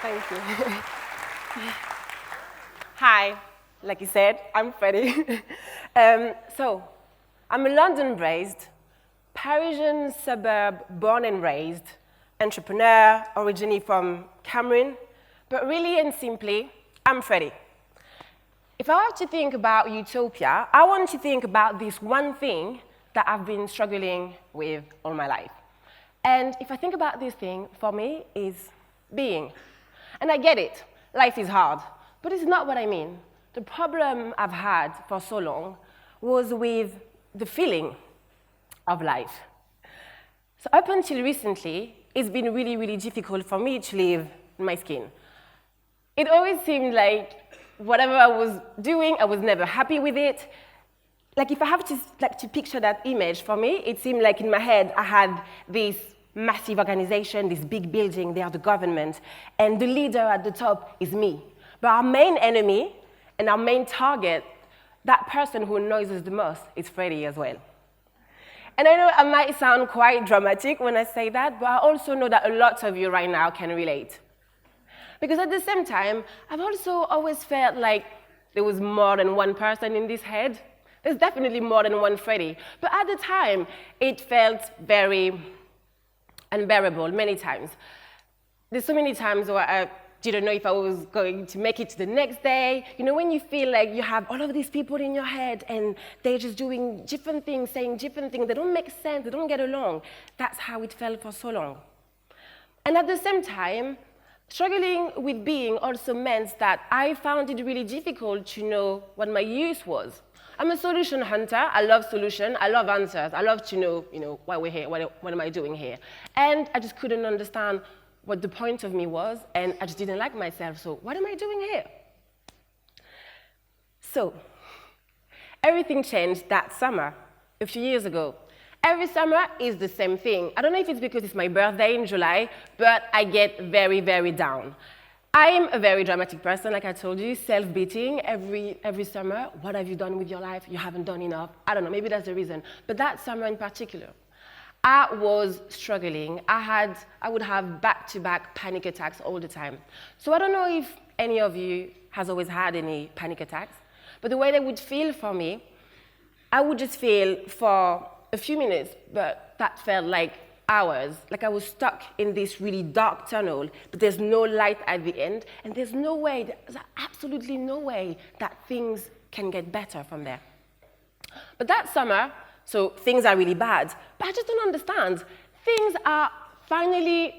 Thank you. Hi, like you said, I'm Freddie. So, I'm a London-based, Parisian suburb born and raised, entrepreneur, originally from Cameroon, but really and simply, I'm Freddie. If I have to think about utopia, I want to think about this one thing that I've been struggling with all my life. And if I think about this thing, for me, is being. And I get it, life is hard, but it's not what I mean. The problem I've had for so long was with the feeling of life. So up until recently, it's been really, really difficult for me to live in my skin. It always seemed like whatever I was doing, I was never happy with it. Like if I have to picture that image, for me, it seemed like in my head I had this massive organization, this big building, they are the government, and the leader at the top is me. But our main enemy and our main target, that person who annoys us the most, is Freddie as well. And I know I might sound quite dramatic when I say that, but I also know that a lot of you right now can relate. Because at the same time, I've also always felt like there was more than one person in this head. There's definitely more than one Freddie. But at the time, it felt very unbearable many times. There's so many times where I didn't know if I was going to make it to the next day. You know, when you feel like you have all of these people in your head and they're just doing different things, saying different things, they don't make sense, they don't get along. That's how it felt for so long. And at the same time, struggling with being also meant that I found it really difficult to know what my use was. I'm a solution hunter. I love solutions. I love answers. I love to know, why we're here, what am I doing here? And I just couldn't understand what the point of me was, and I just didn't like myself, so what am I doing here? So, everything changed that summer, a few years ago. Every summer is the same thing. I don't know if it's because it's my birthday in July, but I get very, very down. I'm a very dramatic person, like I told you, self-beating every summer. What have you done with your life? You haven't done enough. I don't know, maybe that's the reason. But that summer in particular, I was struggling. I would have back-to-back panic attacks all the time. So I don't know if any of you has always had any panic attacks, but the way they would feel for me, I would just feel for a few minutes, but that felt like hours, like I was stuck in this really dark tunnel, but there's no light at the end, and there's absolutely no way that things can get better from there. But that summer, so things are really bad, but I just don't understand. Things are finally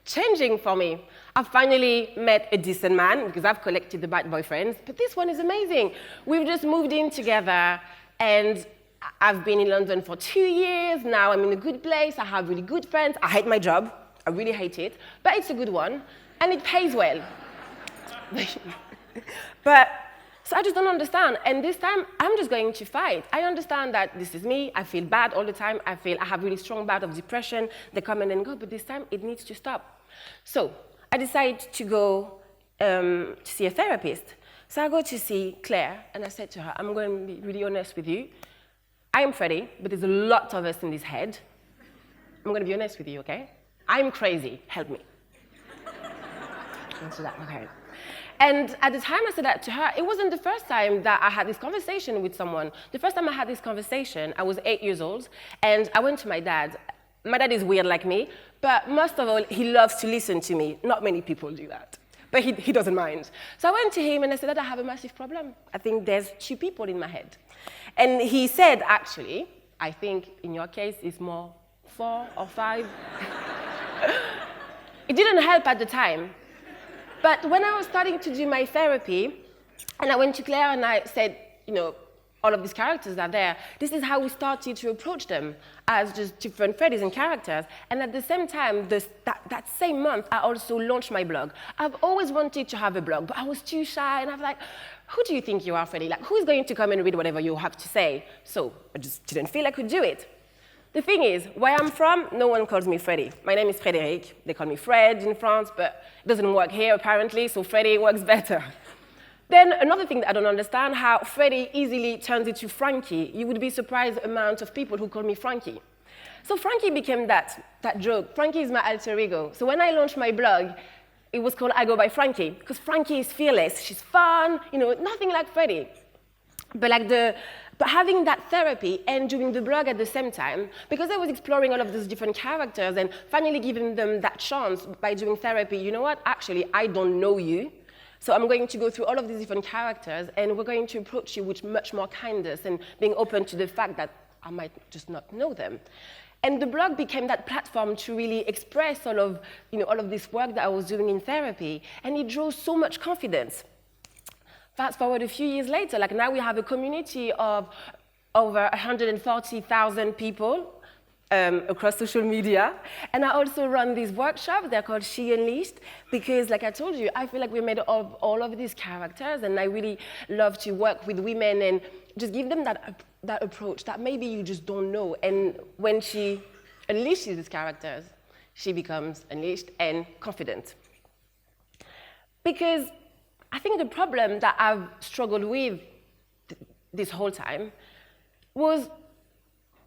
changing for me. I've finally met a decent man, because I've collected the bad boyfriends, but this one is amazing. We've just moved in together, and I've been in London for 2 years. Now I'm in a good place. I have really good friends. I hate my job. I really hate it. But it's a good one. And it pays well. So I just don't understand. And this time, I'm just going to fight. I understand that this is me. I feel bad all the time. I have really strong bout of depression. They come and then go. But this time, it needs to stop. So I decided to go to see a therapist. So I go to see Claire. And I said to her, I'm going to be really honest with you. I'm Freddie, but there's a lot of us in this head. I'm going to be honest with you, okay? I'm crazy. Help me. Answer that, okay. And at the time I said that to her, it wasn't the first time that I had this conversation with someone. The first time I had this conversation, I was 8 years old, and I went to my dad. My dad is weird like me, but most of all, he loves to listen to me. Not many people do that, but he doesn't mind. So I went to him and I said, Dad, I have a massive problem. I think there's 2 people in my head. And he said, actually, I think in your case it's more 4 or 5. It didn't help at the time. But when I was starting to do my therapy, and I went to Claire and I said, all of these characters are there. This is how we started to approach them as just different Freddies and characters. And at the same time, that same month, I also launched my blog. I've always wanted to have a blog, but I was too shy, and I was like, who do you think you are, Freddie? Like, who's going to come and read whatever you have to say? So I just didn't feel I could do it. The thing is, where I'm from, no one calls me Freddie. My name is Frédéric. They call me Fred in France, but it doesn't work here, apparently, so Freddie works better. Then another thing that I don't understand, how Freddie easily turns into Frankie. You would be surprised the amount of people who call me Frankie. So Frankie became that joke. Frankie is my alter ego. So when I launched my blog, it was called I Go by Frankie, because Frankie is fearless. She's fun, nothing like Freddie. But having that therapy and doing the blog at the same time, because I was exploring all of those different characters and finally giving them that chance by doing therapy, you know what? Actually, I don't know you. So I'm going to go through all of these different characters, and we're going to approach you with much more kindness and being open to the fact that I might just not know them. And the blog became that platform to really express all of this work that I was doing in therapy, and it drew so much confidence. Fast forward a few years later, like now we have a community of over 140,000 people across social media. And I also run these workshops. They're called She Unleashed, because like I told you, I feel like we're made of all of these characters, and I really love to work with women and just give them that approach that maybe you just don't know. And when she unleashes these characters, she becomes unleashed and confident. Because I think the problem that I've struggled with this whole time was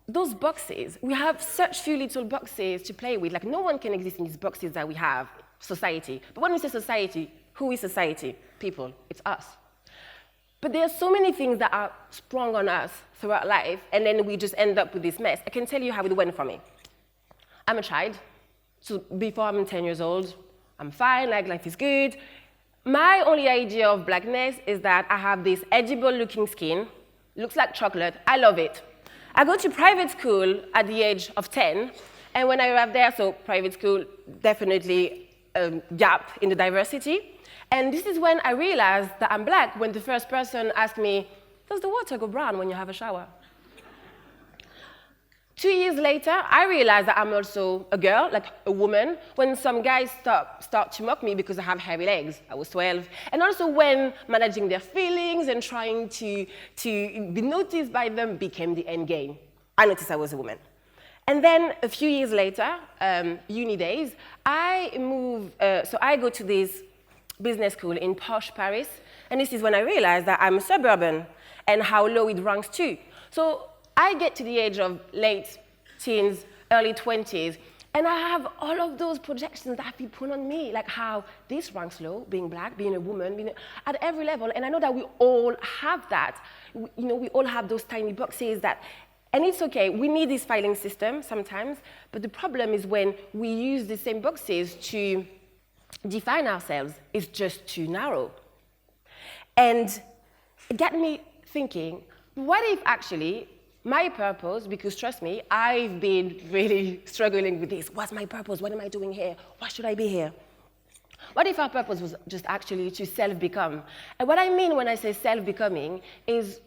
those boxes. We have such few little boxes to play with. Like, no one can exist in these boxes that we have, society. But when we say society, who is society? People. It's us. But there are so many things that are sprung on us throughout life, and then we just end up with this mess. I can tell you how it went for me. I'm a child. So before I'm 10 years old, I'm fine, like life is good. My only idea of blackness is that I have this edible-looking skin, looks like chocolate. I love it. I go to private school at the age of 10, and when I arrived there, so private school, definitely a gap in the diversity. And this is when I realized that I'm black, when the first person asked me, does the water go brown when you have a shower? 2 years later, I realized that I'm also a girl, like a woman, when some guys start to mock me because I have hairy legs. I was 12. And also when managing their feelings and trying to be noticed by them became the end game. I noticed I was a woman. And then a few years later, uni days, I go to this business school in posh Paris, and this is when I realized that I'm a suburban and how low it ranks too. So I get to the age of late teens, early 20s, and I have all of those projections that have been put on me, like how this ranks low, being black, being a woman, at every level. And I know that we all have that. We all have those tiny boxes that, and it's okay. We need this filing system sometimes, but the problem is when we use the same boxes to define ourselves, it's just too narrow. And it got me thinking, what if actually my purpose, because trust me, I've been really struggling with this. What's my purpose? What am I doing here? Why should I be here? What if our purpose was just actually to self-become? And what I mean when I say self-becoming is,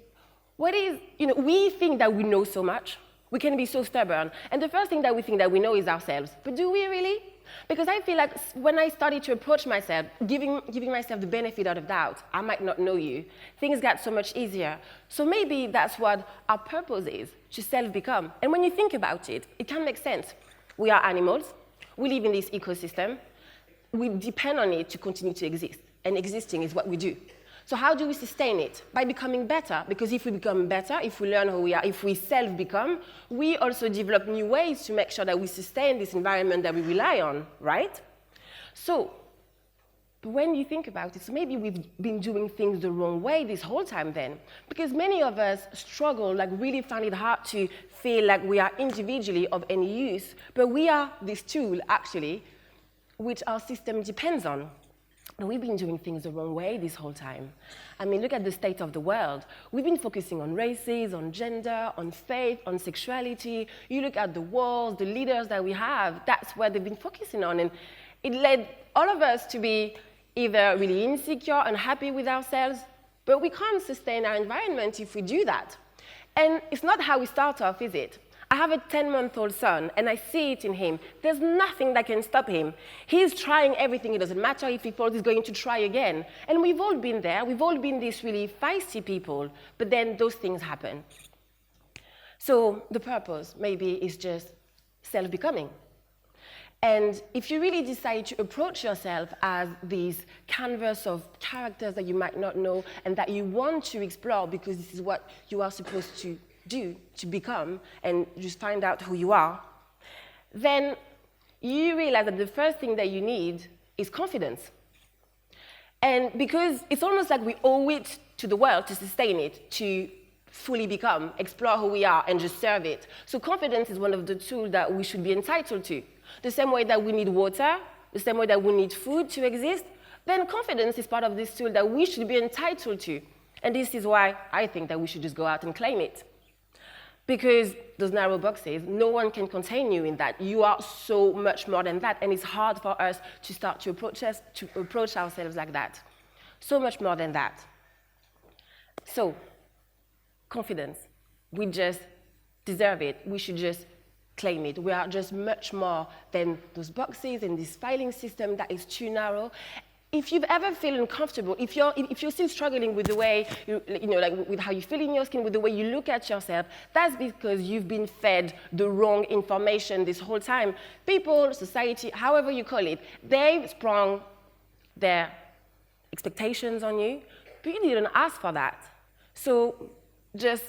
we think that we know so much. We can be so stubborn. And the first thing that we think that we know is ourselves. But do we really? Because I feel like when I started to approach myself, giving myself the benefit out of doubt, I might not know you, things got so much easier. So maybe that's what our purpose is, to self-become. And when you think about it, it can make sense. We are animals. We live in this ecosystem. We depend on it to continue to exist. And existing is what we do. So how do we sustain it? By becoming better. Because if we become better, if we learn who we are, if we self-become, we also develop new ways to make sure that we sustain this environment that we rely on, right? So when you think about it, so maybe we've been doing things the wrong way this whole time then. Because many of us struggle, really find it hard to feel like we are individually of any use, but we are this tool, actually, which our system depends on. And we've been doing things the wrong way this whole time. I mean, look at the state of the world. We've been focusing on races, on gender, on faith, on sexuality. You look at the wars, the leaders that we have, that's where they've been focusing on. And it led all of us to be either really insecure, unhappy with ourselves, but we can't sustain our environment if we do that. And it's not how we start off, is it? I have a 10-month-old son, and I see it in him. There's nothing that can stop him. He's trying everything. It doesn't matter if he falls, he's going to try again. And we've all been there. We've all been these really feisty people, but then those things happen. So the purpose, maybe, is just self-becoming. And if you really decide to approach yourself as these canvas of characters that you might not know and that you want to explore because this is what you are supposed to do, to become, and just find out who you are, then you realize that the first thing that you need is confidence. And because it's almost like we owe it to the world to sustain it, to fully become, explore who we are, and just serve it. So confidence is one of the tools that we should be entitled to. The same way that we need water, the same way that we need food to exist, then confidence is part of this tool that we should be entitled to. And this is why I think that we should just go out and claim it. Because those narrow boxes, no one can contain you in that. You are so much more than that, and it's hard for us to start to approach ourselves like that. So much more than that. So, confidence. We just deserve it. We should just claim it. We are just much more than those boxes and this filing system that is too narrow. If you've ever felt uncomfortable, if you're still struggling with the way, like with how you feel in your skin, with the way you look at yourself, that's because you've been fed the wrong information this whole time. People, society, however you call it, they've sprung their expectations on you, but you didn't ask for that. So just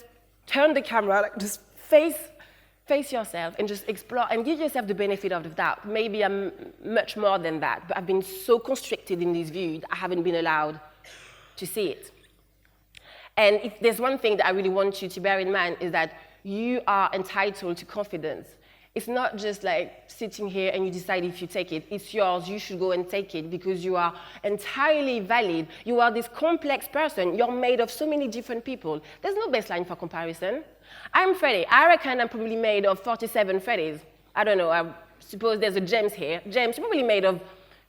turn the camera, like just face yourself and just explore and give yourself the benefit of the doubt. Maybe I'm much more than that, but I've been so constricted in this view that I haven't been allowed to see it. And if there's one thing that I really want you to bear in mind is that you are entitled to confidence. It's not just like sitting here and you decide if you take it. It's yours. You should go and take it because you are entirely valid. You are this complex person. You're made of so many different people. There's no baseline for comparison. I'm Freddie. I reckon I'm probably made of 47 Freddies. I don't know. I suppose there's a James here. James, you're probably made of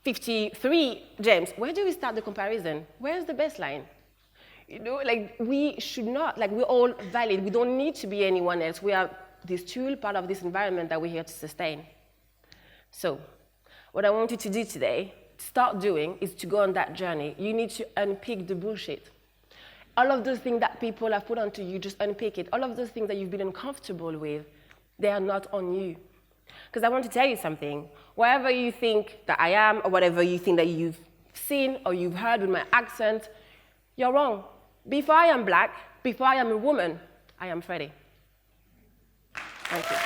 53 James. Where do we start the comparison? Where's the baseline? Like we should not. Like we're all valid. We don't need to be anyone else. We are this tool, part of this environment that we're here to sustain. So, what I want you to do today, start doing, is to go on that journey. You need to unpick the bullshit. All of those things that people have put onto you, just unpick it. All of those things that you've been uncomfortable with, they are not on you. Because I want to tell you something. Wherever you think that I am, or whatever you think that you've seen or you've heard with my accent, you're wrong. Before I am black, before I am a woman, I am Freddie. Thank you.